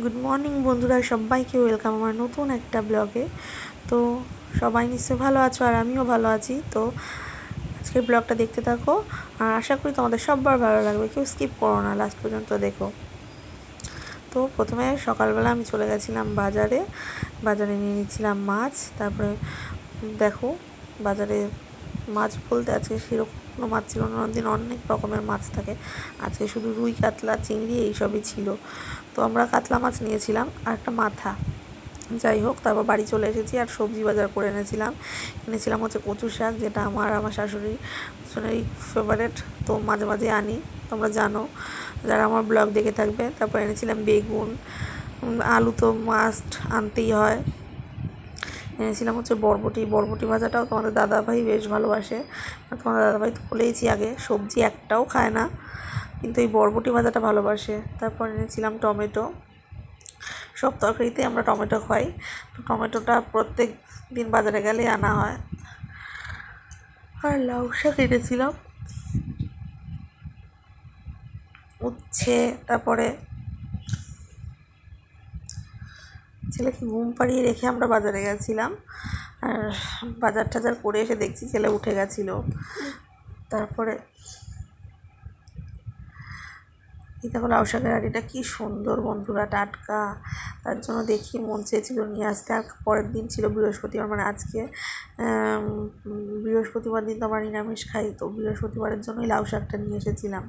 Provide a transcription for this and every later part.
Good morning বন্ধুরা, সবাইকে welcome আমার নতুন একটা ব্লগে। তো সবাই নিশ্চয়ই ভালো আছো আর আমিও ভালো আছি। তো আজকের ব্লগটা দেখতে থাকো আর আশা করি তোমাদের সবার ভালো লাগবে, কেউ স্কিপ করো না, লাস্ট পর্যন্ত দেখো। তো প্রথমে সকালবেলা আমি চলে গেছিলাম বাজারে নিয়ে নিচ্ছিলাম মাছ। তারপরে দেখো বাজারে মাছ বলতে আজকে সেরকম কোনো মাছ ছিল না, অন্যদিন অনেক রকমের মাছ থাকে, আজকে শুধু রুই কাতলা চিংড়ি এইসবই ছিল। তো আমরা কাতলা মাছ নিয়েছিলাম আর একটা মাথা, যাই হোক। তারপর বাড়ি চলে এসেছি আর সবজি বাজার করে এনেছিলাম হচ্ছে কচু শাক, যেটা আমার শাশুড়ির ফেভারেট। তো মাঝে মাঝে আনি, তোমরা জানো যারা আমার ব্লগ দেখে থাকবে। তারপর এনেছিলাম বেগুন, আলু তো মাস্ট আনতেই হয়। এনেছিলাম হচ্ছে বরবটি ভাজাটাও তোমাদের দাদাভাই বেশ ভালোবাসে। তোমাদের দাদাভাই তো বলেইছি আগে, সবজি একটাও খায় না, কিন্তু এই বরবটি ভাজাটা ভালোবাসে। তারপর এনেছিলাম টমেটো, সব তরকারিতে আমরা টমেটো খাই, তো টমেটোটা প্রত্যেক দিন বাজারে গেলে আনা হয়। আর লাউ শাক এনেছিলাম, উচ্ছে। তারপরে ছেলেকে ঘুম পাড়িয়ে রেখে আমরা বাজারে গেছিলাম, আর বাজার টাজার করে এসে দেখছি ছেলে উঠে গেছিলো। তারপরে এই দেখো লাউ শাকের আড়িটা কী সুন্দর বন্ধুরা, টাটকা, তার জন্য দেখি মন চেয়েছিল নিয়ে আসতে। আর পরের দিন ছিল বৃহস্পতিবার, মানে আজকে বৃহস্পতিবার দিন তো আমরা নিরামিষ খাই, তো বৃহস্পতিবারের জন্যই লাউ শাকটা নিয়ে এসেছিলাম।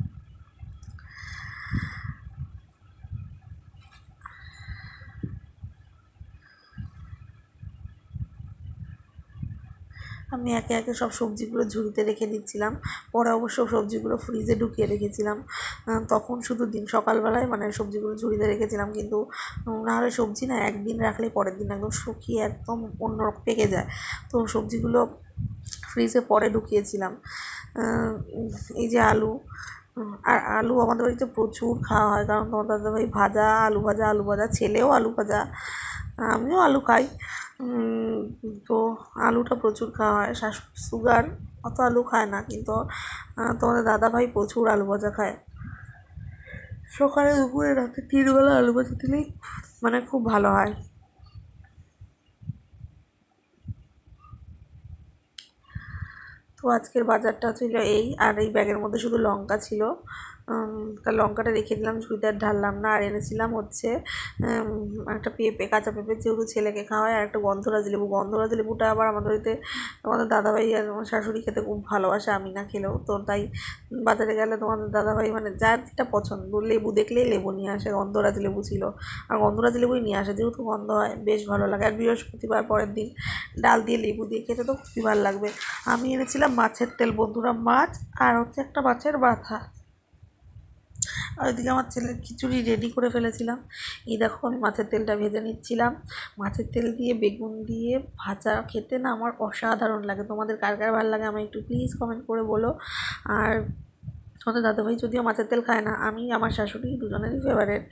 আমি একে একে সব সবজিগুলো ঝুড়িতে রেখে দিচ্ছিলাম, পরে অবশ্য সবজিগুলো ফ্রিজে ঢুকিয়ে রেখেছিলাম। তখন শুধু সকালবেলায় মানে সবজিগুলো ঝুড়িতে রেখেছিলাম, কিন্তু নাহলে সবজি না একদিন রাখলে পরের দিন একদম শুকিয়ে একদম অন্যরকম পেকে যায়। তো সবজিগুলো ফ্রিজে পরে ঢুকিয়েছিলাম। এই যে আলু, আর আলু আমাদের বাড়িতে প্রচুর খাওয়া হয়, কারণ তোমার দাদাভাই আলু ভাজা, ছেলেও আলু ভাজা, আমিও আলু খাই। তো আলুটা প্রচুর খাওয়া হয়। সুগার, অত আলু খায় না, কিন্তু তোমাদের দাদাভাই প্রচুর আলু ভাজা খায়। সকালে দুপুরে রাতে 3 বেলা আলু ভাজা দিলেই মানে খুব ভালো হয়। তো আজকের বাজারটা ছিল এই, আর এই ব্যাগের মধ্যে শুধু লঙ্কা ছিল, তা লঙ্কাটা রেখে দিলাম, ঝুড়িতে আর ঢাললাম না। আর এনেছিলাম হচ্ছে একটা পেঁপে, কাঁচা পেঁপে, যেহেতু ছেলেকে খাওয়ায়, আর একটা গন্ধরাজ লেবুটা আবার আমাদের বাড়িতে তোমাদের দাদাভাই আর আমার শাশুড়ি খেতে খুব ভালোবাসে, আমি না খেলেও। তো তাই বাজারে গেলে তোমাদের দাদাভাই মানে যার যেটা পছন্দ, লেবু দেখলেই লেবু নিয়ে আসে, গন্ধরাজ লেবু ছিল, আর গন্ধরাজ লেবুই নিয়ে আসে, যেহেতু গন্ধ হয় বেশ ভালো লাগে। আর বৃহস্পতিবার পরের দিন ডাল দিয়ে লেবু দিয়ে খেতে তো খুবই ভালো লাগবে। আমি এনেছিলাম মাছের তেল বন্ধুরা, মাছ আর হচ্ছে একটা মাছের মাথা। আর ওইদিকে আমার ছেলের খিচুড়ি রেডি করে ফেলেছিলাম। এই দেখো আমি মাছের তেলটা ভেজে নিচ্ছিলাম। মাছের তেল দিয়ে বেগুন দিয়ে ভাজা খেতে না আমার অসাধারণ লাগে। তোমাদের কার কার ভালো লাগে আমায় একটু প্লিজ কমেন্ট করে বলো। আর তোমাদের দাদাভাই যদিও মাছের তেল খায় না, আমি আমার শাশুড়ি দুজনেরই ফেভারেট,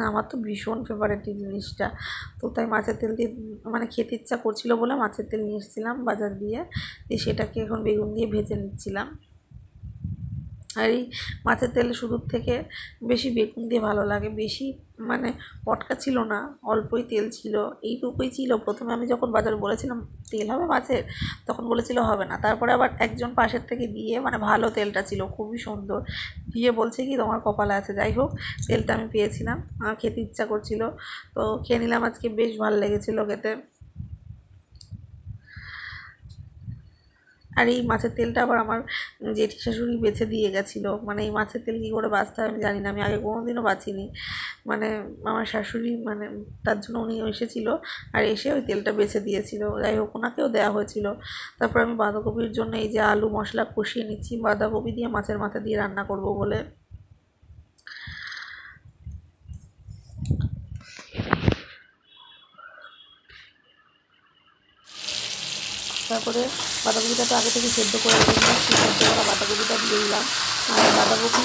আমার তো ভীষণ ফেভারেট এই জিনিসটা। তো তাই মাছের তেল দিয়ে মানে খেতে ইচ্ছা করছিল বলে মাছের তেল নিয়ে এসেছিলাম বাজার দিয়ে সেটাকে এখন বেগুন দিয়ে ভেজে নিচ্ছিলাম। আর এই মাছের তেল শুরুর থেকে বেশি বেগুন দিয়ে ভালো লাগে, বেশি মানে পটকা ছিল না, অল্পই তেল ছিল, এইটুকুই ছিল। প্রথমে আমি যখন বাজারে বলেছিলাম তেল হবে মাছের, তখন বলেছিল হবে না। তারপরে আবার একজন পাশের থেকে দিয়ে, মানে ভালো তেলটা ছিল, খুবই সুন্দর, দিয়ে বলছে কি তোমার কপালে আছে। যাই হোক, তেলটা আমি পেয়েছিলাম, আমার খেতে ইচ্ছা করছিল, তো খেয়ে নিলাম। আজকে বেশ ভালো লেগেছিলো খেতে। আর এই মাছের তেলটা আবার আমার জেঠি শাশুড়ি বেছে দিয়ে গেছিলো, মানে এই মাছের তেল কী করে বাছতে হয় আমি জানি না, আমি আগে কোনোদিনও বাছিনি। মানে আমার শাশুড়ি মানে তার জন্য উনি এসেছিলো, আর এসে ওই তেলটা বেছে দিয়েছিল। যাই হোক, ওনাকেও দেওয়া হয়েছিল। তারপর আমি বাঁধাকপির জন্য এই যে আলু মশলা কষিয়ে নিচ্ছি, বাঁধাকপি দিয়ে মাছের মাথা দিয়ে রান্না করব বলে। তারপরে বাঁধাকপিটা তো আগে থেকে সেদ্ধ করে রেখেছিলাম, সেই সেদ্ধ করা বাঁধাকপিটা দিয়ে দিলাম। আর বাঁধাকপি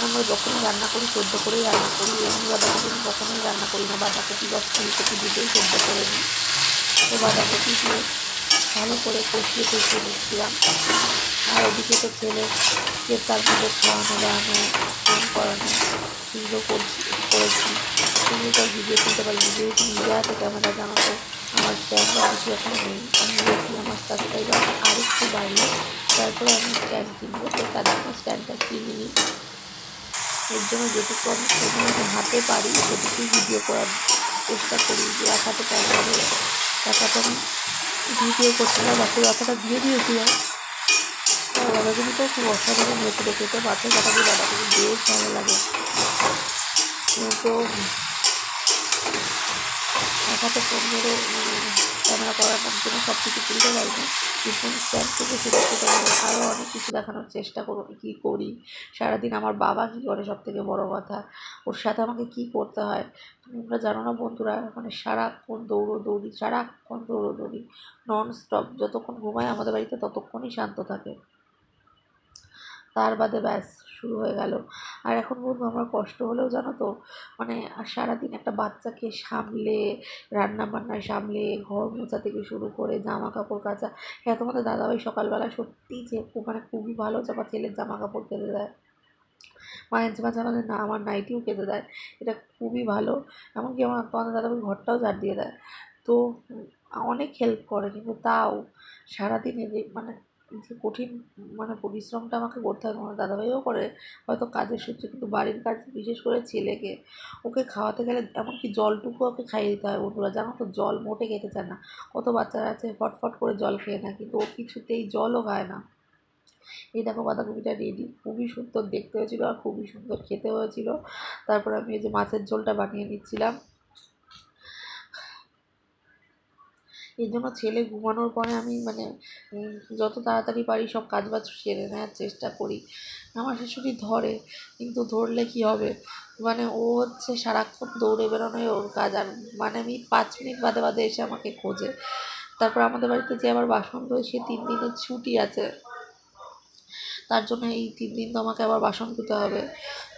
আমরা যখনই রান্না করি সেদ্ধ করেই রান্না করি, এমনি বাঁধাকপি কখনোই রান্না করি না, বাঁধাকপি বা ফুলকপি দুটোই সেদ্ধ করে নিই। তো বাঁধাকপি দিয়ে ভালো করে কষিয়ে দিচ্ছিলাম। আর ওদিকে তো ছেলেকে তার মধ্যে খাওয়ানো দাওয়ানো, ফোন করানো, সেগুলো করেছি। তো আমিও তার ভিডিও তুলতে পারি, যেহেতু নিজে হাতে ক্যামেরা জানাতো আমার স্ট্যান্ড বা কিছু এখন নেই। আমি বলছি আমার সাবস্ক্রাইবার আর একটু বাড়লে তারপরে আমি স্ট্যান্ড কিনবো, তো তার জন্য স্ট্যান্ডটা কিনে নিই। এর জন্য যেটুকু আমি হাতে পারি সেটুকুই ভিডিও করার চেষ্টা করি, যে এক হাতে ক্যামেরা ধরে এক হাতে আমি ভিডিও করছিলাম। বাচ্চার ব্যথাটা দিয়ে দিয়েছিলাম, বাঁধাকপিটাও খুব অসাধারণ হয়েছিল খেতে, বাচ্চার বাঁধাকপি বেশ ভালো লাগে। তো এক হাতে ফোন ধরে ক্যামেরা করার জন্য সব কিছু তুলতে পারি না, কিন্তু স্ট্যান্ড থেকে শুরু করতে পারি। আরও অনেক কিছু দেখানোর চেষ্টা করব কী করি সারাদিন। আমার বাবা কী করে, সব থেকে বড়ো কথা, ওর সাথে আমাকে কী করতে হয় তোমরা জানো না বন্ধুরা। মানে সারাক্ষণ দৌড়োদৌড়ি, সারাক্ষণ দৌড়োদৌড়ি নন স্টপ। যতক্ষণ ঘুমায় আমাদের বাড়িতে ততক্ষণই শান্ত থাকে, তার বাদে ব্যাস শুরু হয়ে গেল। আর এখন বলবো আমার কষ্ট হলেও জানো তো, মানে সারাদিন একটা বাচ্চাকে সামলে, রান্না বান্না সামলে, ঘর মোছা থেকে শুরু করে জামা কাপড় কাচা। হ্যাঁ, তোমাদের দাদাভাই সকালবেলা সত্যিই যে মানে খুবই ভালো আমার ছেলের জামা কাপড় কেঁদে দেয়, মাঝে মাঝে আমাদের না আমার নাইটিও কেঁদে দেয়, এটা খুবই ভালো। এমনকি আমার তোমাদের দাদাভাই ঘরটাও ঝাড় দিয়ে দেয়। তো অনেক হেল্প করে, কিন্তু তাও সারাদিন মানে যে কঠিন মানে পরিশ্রমটা আমাকে করতে হয়, আমার দাদাভাইও করে হয়তো কাজের সূত্রে, কিন্তু বাড়ির কাজ বিশেষ করে ছেলেকে, ওকে খাওয়াতে গেলে এমনকি জলটুকু ওকে খাইয়ে দিতে হয় বন্ধুরা, জানো তো জল মোটে খেতে চায় না। কত বাচ্চারা আছে ফটফট করে জল খেয়ে নেয়, কিন্তু ও কিছুতেই জলও খায় না। এই দেখো বাঁধাকপিটা রেডি, খুবই সুন্দর দেখতে হয়েছিল আর খুবই সুন্দর খেতে হয়েছিল। তারপর আমি এই যে মাছের ঝোলটা বানিয়ে নিচ্ছিলাম। এই জন্য ছেলে ঘুমানোর পরে আমি মানে যত তাড়াতাড়ি পারি সব কাজবাজ সেরে নেওয়ার চেষ্টা করি। আমার শাশুড়ি ধরে, কিন্তু ধরলে কি হবে, মানে ও হচ্ছে সারাক্ষণ দৌড়ে বেরোনোই ওর কাজ। আর মানে আমি 5 মিনিট বাদে বাদে এসে আমাকে খোঁজে। তারপর আমাদের বাড়িতে যে আবার বাসন রয়েছে 3 দিনের ছুটি আছে, তার জন্য এই 3 দিন তো আমাকে আবার বাসন ধুতে হবে।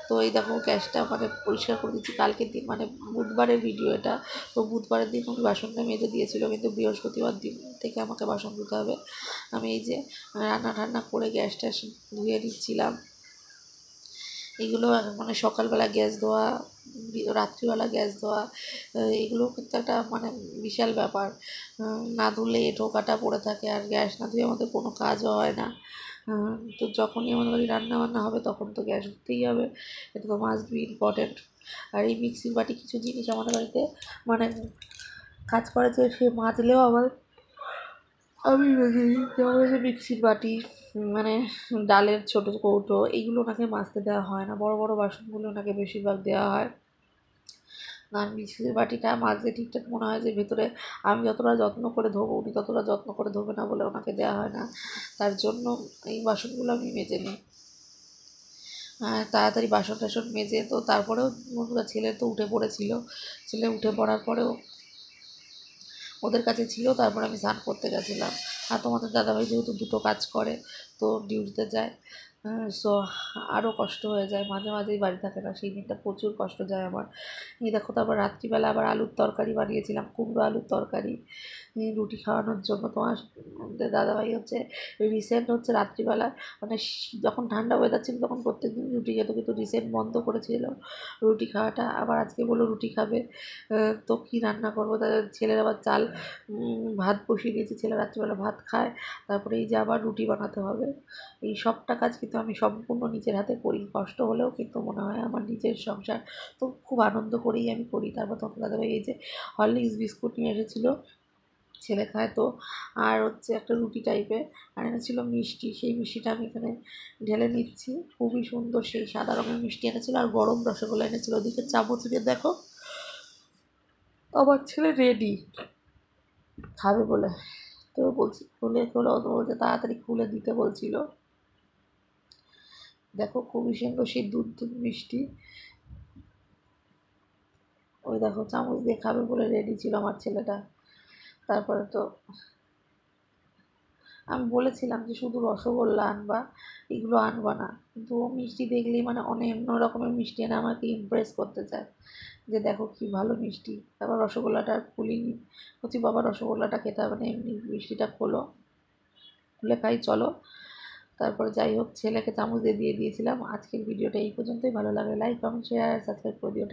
তো এই দেখো গ্যাসটা মানে পরিষ্কার করে দিচ্ছি। কালকের দিন মানে বুধবারের ভিডিও এটা, তো বুধবারের দিন আমি বাসনটা মেজে দিয়েছিলো, কিন্তু বৃহস্পতিবার দিন থেকে আমাকে বাসন ধুতে হবে। আমি এই যে রান্না ঠান্না করে গ্যাস ট্যাস ধুয়ে নিচ্ছিলাম। এগুলো মানে সকালবেলা গ্যাস ধোয়া, রাত্রিবেলা গ্যাস ধোয়া, এগুলো কিন্তু একটা মানে বিশাল ব্যাপার। না ধুলে এঁটো কাটা পড়ে থাকে, আর গ্যাস না ধুয়ে আমাদের কোনো কাজও হয় না। তো যখনই আমাদের বাড়ি রান্না বান্না হবে তখন তো গ্যাস ধরতেই হবে, এটা তো মাস্ট বি ইম্পর্টেন্ট। আর এই মিক্সির বাটি কিছু জিনিস আমাদের বাড়িতে মানে কাজ করে যে সে মাজলেও আবার আমি মেজে দিই। যেমন হচ্ছে মিক্সির বাটি, মানে ডালের ছোটো কৌটো, এইগুলো ওনাকে মাজতে দেওয়া হয় না, বড় বড় বাসনগুলো ওনাকে বেশিরভাগ দেওয়া হয়। আর মিক্সির বাটিটা মাজলে ঠিকঠাক মনে হয় যে ভেতরে আমি যতটা যত্ন করে ধোবো উনি ততটা যত্ন করে ধোবে না বলে ওনাকে দেওয়া হয় না, তার জন্য এই বাসনগুলো আমি মেজে নিই। তাড়াতাড়ি বাসন টাসন মেজে, তো তারপরেও বন্ধুরা ছেলে তো উঠে পড়েছিল, ছেলে উঠে পড়ার পরেও ওদের কাছে ছিল, তারপর আমি স্নান করতে গেছিলাম। আর তোমাদের দাদাভাই যেহেতু দুটো কাজ করে, তো ডিউটিতে যায়, সো আরও কষ্ট হয়ে যায়, মাঝে মাঝেই বাড়ি থাকে না, সেই দিনটা প্রচুর কষ্ট যায় আমার। এই দেখো তারপর রাত্রিবেলা আবার আলুর তরকারি বানিয়েছিলাম, কুমড়ো আলুর তরকারি রুটি খাওয়ানোর জন্য। তোমার দাদাভাই হচ্ছে রিসেন্ট হচ্ছে রাত্রিবেলা মানে যখন ঠান্ডা ওয়েদার ছিল তখন প্রত্যেকদিন রুটি খেত, কিন্তু রিসেন্ট বন্ধ করেছিল রুটি খাওয়াটা, আবার আজকে বললো রুটি খাবে। তো কী রান্না করবো, তাদের ছেলের আবার চাল ভাত বসিয়ে দিয়েছি, ছেলে রাত্রিবেলা ভাত খায়, তারপরে এই যে আবার রুটি বানাতে হবে। এই সবটা কাজ কিন্তু আমি সম্পূর্ণ নিজের হাতে করি, কষ্ট হলেও কিন্তু মনে হয় আমার নিজের সংসার, তো খুব আনন্দ করেই আমি করি। তারপর তখন দাদাভাই এই যে হরলিক্স বিস্কুট নিয়ে এসেছিলো, ছেলে খায় তো, আর হচ্ছে একটা রুটি টাইপের, আর এনেছিলো মিষ্টি, সেই মিষ্টিটা আমি এখানে ঢেলে নিচ্ছি। খুবই সুন্দর সেই সাদা রঙের মিষ্টি এনেছিলো, আর গরম রসগোল্লা এনেছিলো। ওদিকে চামচ দিয়ে দেখো আমার ছেলে রেডি খাবে বলে, তো বলছি খুলে খোলো, তো বলছে তাড়াতাড়ি খুলে দিতে বলছিল। দেখো খুবই সুন্দর সেই দুধ দুধ মিষ্টি, ওই দেখো চামচ দিয়ে খাবে বলে রেডি ছিল আমার ছেলেটা। তারপরে তো আমি বলেছিলাম যে শুধু রসগোল্লা আনবা, এগুলো আনবা না, কিন্তু ও মিষ্টি দেখলেই মানে অন্য রকমের মিষ্টি এনে আমাকে ইমপ্রেস করতে চায়, যে দেখো কী ভালো মিষ্টি। তারপর রসগোল্লাটা আর খুলিনি, বলছি বাবা রসগোল্লাটা খেতে হবে না, এমনি মিষ্টিটা খোলো, খুলে খাই চলো। তারপরে যাই হোক ছেলেকে চামচ দিয়ে দিয়েছিলাম। আজকের ভিডিওটা এই পর্যন্তই, ভালো লাগলে লাইক কমেন্ট শেয়ার সাবস্ক্রাইব করে দিও।